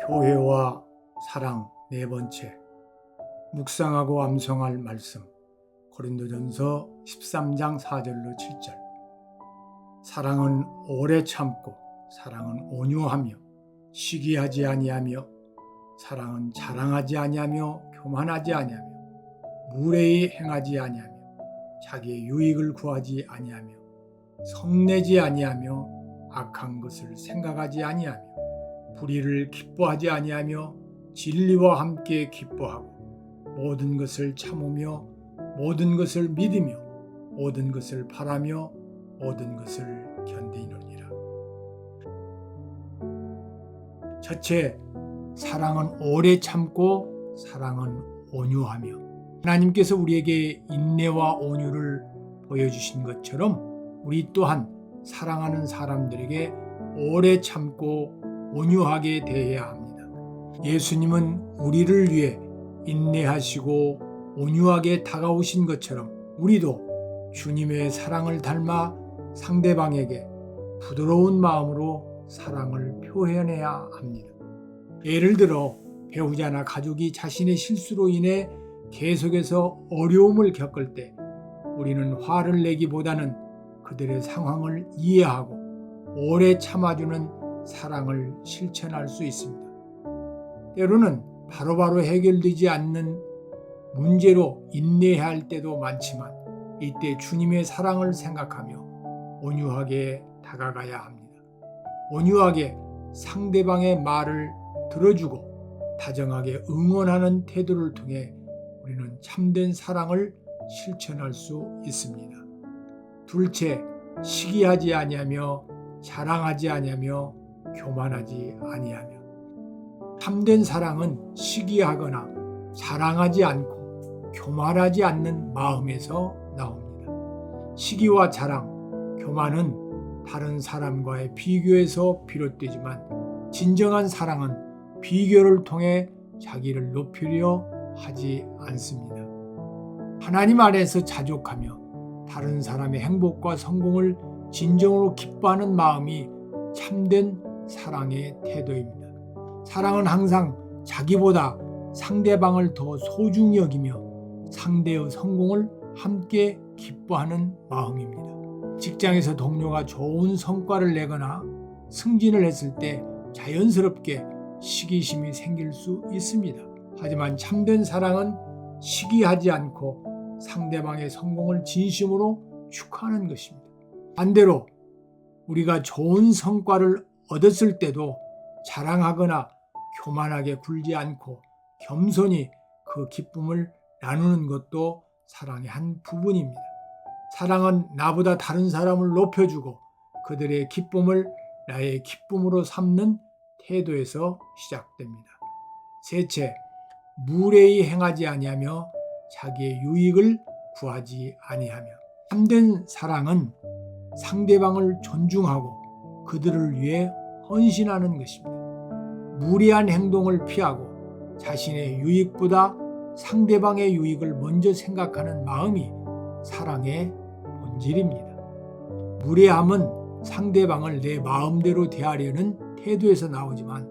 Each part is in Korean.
교회와 사랑 네 번째, 묵상하고 암송할 말씀 고린도전서 13장 4절로 7절. 사랑은 오래 참고 사랑은 온유하며 시기하지 아니하며 사랑은 자랑하지 아니하며 교만하지 아니하며 무례히 행하지 아니하며 자기의 유익을 구하지 아니하며 성내지 아니하며 악한 것을 생각하지 아니하며 불의를 기뻐하지 아니하며 진리와 함께 기뻐하고 모든 것을 참으며 모든 것을 믿으며 모든 것을 바라며 모든 것을 견디느니라. 첫째, 사랑은 오래 참고 사랑은 온유하며, 하나님께서 우리에게 인내와 온유를 보여주신 것처럼 우리 또한 사랑하는 사람들에게 오래 참고 온유하게 대해야 합니다. 예수님은 우리를 위해 인내하시고 온유하게 다가오신 것처럼 우리도 주님의 사랑을 닮아 상대방에게 부드러운 마음으로 사랑을 표현해야 합니다. 예를 들어 배우자나 가족이 자신의 실수로 인해 계속해서 어려움을 겪을 때 우리는 화를 내기보다는 그들의 상황을 이해하고 오래 참아주는 사랑을 실천할 수 있습니다. 때로는 바로바로 해결되지 않는 문제로 인내해야 할 때도 많지만 이때 주님의 사랑을 생각하며 온유하게 다가가야 합니다. 온유하게 상대방의 말을 들어주고 다정하게 응원하는 태도를 통해 우리는 참된 사랑을 실천할 수 있습니다. 둘째, 시기하지 아니하며 자랑하지 아니하며 교만하지 아니하며. 참된 사랑은 시기하거나 자랑하지 않고 교만하지 않는 마음에서 나옵니다. 시기와 자랑, 교만은 다른 사람과의 비교에서 비롯되지만 진정한 사랑은 비교를 통해 자기를 높이려 하지 않습니다. 하나님 안에서 자족하며 다른 사람의 행복과 성공을 진정으로 기뻐하는 마음이 참된 사랑의 태도입니다. 사랑은 항상 자기보다 상대방을 더 소중히 여기며 상대의 성공을 함께 기뻐하는 마음입니다. 직장에서 동료가 좋은 성과를 내거나 승진을 했을 때 자연스럽게 시기심이 생길 수 있습니다. 하지만 참된 사랑은 시기하지 않고 상대방의 성공을 진심으로 축하하는 것입니다. 반대로 우리가 좋은 성과를 얻었을 때도 자랑하거나 교만하게 굴지 않고 겸손히 그 기쁨을 나누는 것도 사랑의 한 부분입니다. 사랑은 나보다 다른 사람을 높여주고 그들의 기쁨을 나의 기쁨으로 삼는 태도에서 시작됩니다. 셋째, 무례히 행하지 아니하며 자기의 유익을 구하지 아니하며. 참된 사랑은 상대방을 존중하고 그들을 위해 헌신하는 것입니다. 무리한 행동을 피하고 자신의 유익보다 상대방의 유익을 먼저 생각하는 마음이 사랑의 본질입니다. 무례함은 상대방을 내 마음대로 대하려는 태도에서 나오지만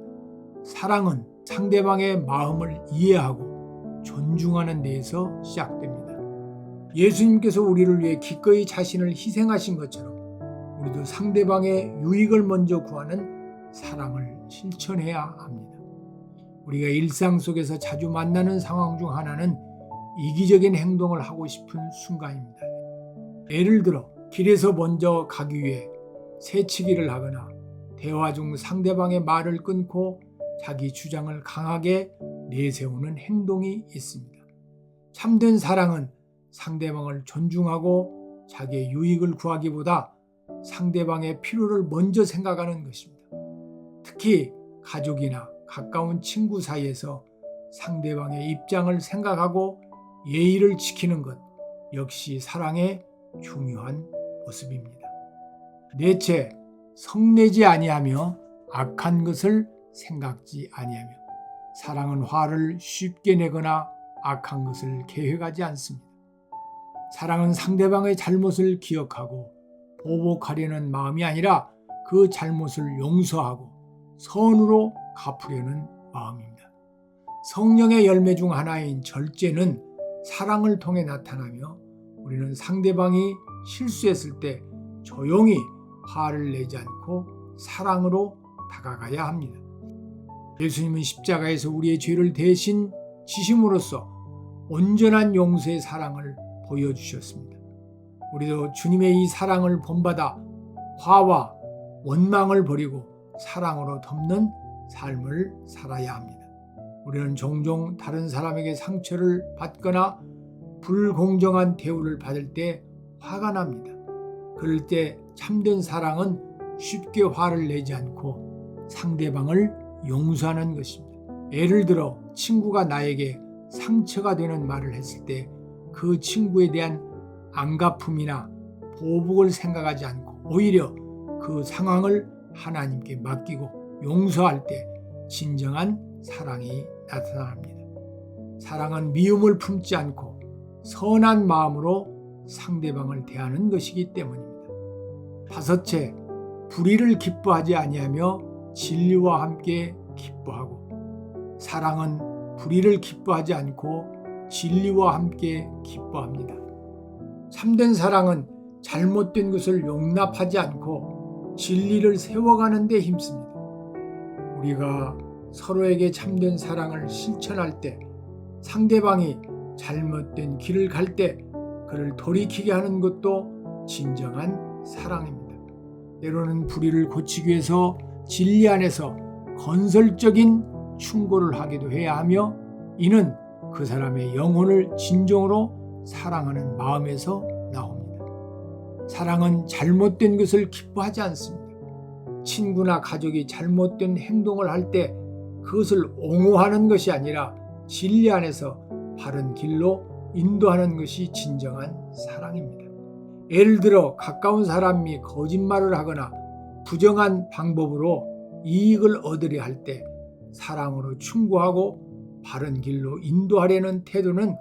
사랑은 상대방의 마음을 이해하고 존중하는 데에서 시작됩니다. 예수님께서 우리를 위해 기꺼이 자신을 희생하신 것처럼 우리도 상대방의 유익을 먼저 구하는 사랑을 실천해야 합니다. 우리가 일상 속에서 자주 만나는 상황 중 하나는 이기적인 행동을 하고 싶은 순간입니다. 예를 들어 길에서 먼저 가기 위해 새치기를 하거나 대화 중 상대방의 말을 끊고 자기 주장을 강하게 내세우는 행동이 있습니다. 참된 사랑은 상대방을 존중하고 자기의 유익을 구하기보다 상대방의 필요를 먼저 생각하는 것입니다. 특히 가족이나 가까운 친구 사이에서 상대방의 입장을 생각하고 예의를 지키는 것 역시 사랑의 중요한 모습입니다. 넷째, 성내지 아니하며 악한 것을 생각지 아니하며. 사랑은 화를 쉽게 내거나 악한 것을 계획하지 않습니다. 사랑은 상대방의 잘못을 기억하고 보복하려는 마음이 아니라 그 잘못을 용서하고 선으로 갚으려는 마음입니다. 성령의 열매 중 하나인 절제는 사랑을 통해 나타나며 우리는 상대방이 실수했을 때 조용히 화를 내지 않고 사랑으로 다가가야 합니다. 예수님은 십자가에서 우리의 죄를 대신 지심으로써 온전한 용서의 사랑을 보여주셨습니다. 우리도 주님의 이 사랑을 본받아 화와 원망을 버리고 사랑으로 덮는 삶을 살아야 합니다. 우리는 종종 다른 사람에게 상처를 받거나 불공정한 대우를 받을 때 화가 납니다. 그럴 때 참된 사랑은 쉽게 화를 내지 않고 상대방을 용서하는 것입니다. 예를 들어 친구가 나에게 상처가 되는 말을 했을 때 그 친구에 대한 안갚음이나 보복을 생각하지 않고 오히려 그 상황을 하나님께 맡기고 용서할 때 진정한 사랑이 나타납니다. 사랑은 미움을 품지 않고 선한 마음으로 상대방을 대하는 것이기 때문입니다. 다섯째, 불의를 기뻐하지 아니하며 진리와 함께 기뻐하고. 사랑은 불의를 기뻐하지 않고 진리와 함께 기뻐합니다. 참된 사랑은 잘못된 것을 용납하지 않고 진리를 세워가는 데 힘씁니다. 우리가 서로에게 참된 사랑을 실천할 때 상대방이 잘못된 길을 갈 때 그를 돌이키게 하는 것도 진정한 사랑입니다. 때로는 불의를 고치기 위해서 진리 안에서 건설적인 충고를 하기도 해야 하며 이는 그 사람의 영혼을 진정으로 사랑하는 마음에서 나옵니다. 사랑은 잘못된 것을 기뻐하지 않습니다. 친구나 가족이 잘못된 행동을 할 때 그것을 옹호하는 것이 아니라 진리 안에서 바른 길로 인도하는 것이 진정한 사랑입니다. 예를 들어 가까운 사람이 거짓말을 하거나 부정한 방법으로 이익을 얻으려 할 때 사랑으로 충고하고 바른 길로 인도하려는 태도는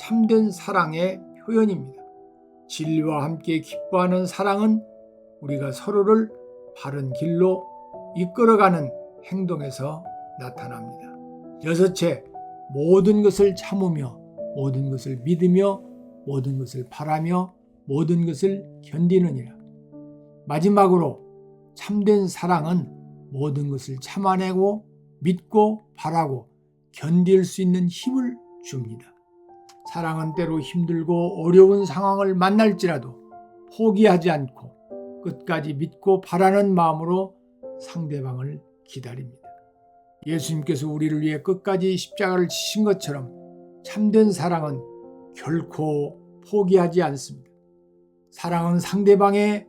참된 사랑의 표현입니다. 진리와 함께 기뻐하는 사랑은 우리가 서로를 바른 길로 이끌어가는 행동에서 나타납니다. 여섯째, 모든 것을 참으며 모든 것을 믿으며 모든 것을 바라며 모든 것을 견디느니라. 마지막으로 참된 사랑은 모든 것을 참아내고 믿고 바라고 견딜 수 있는 힘을 줍니다. 사랑은 때로 힘들고 어려운 상황을 만날지라도 포기하지 않고 끝까지 믿고 바라는 마음으로 상대방을 기다립니다. 예수님께서 우리를 위해 끝까지 십자가를 지신 것처럼 참된 사랑은 결코 포기하지 않습니다. 사랑은 상대방의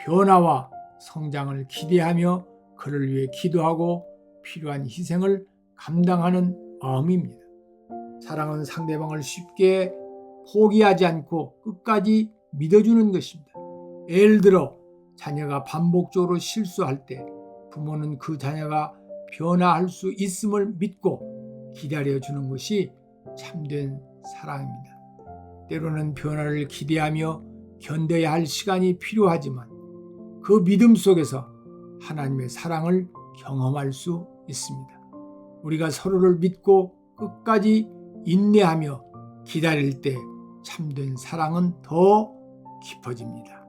변화와 성장을 기대하며 그를 위해 기도하고 필요한 희생을 감당하는 마음입니다. 사랑은 상대방을 쉽게 포기하지 않고 끝까지 믿어주는 것입니다. 예를 들어 자녀가 반복적으로 실수할 때 부모는 그 자녀가 변화할 수 있음을 믿고 기다려주는 것이 참된 사랑입니다. 때로는 변화를 기대하며 견뎌야 할 시간이 필요하지만 그 믿음 속에서 하나님의 사랑을 경험할 수 있습니다. 우리가 서로를 믿고 끝까지 인내하며 기다릴 때 참된 사랑은 더 깊어집니다.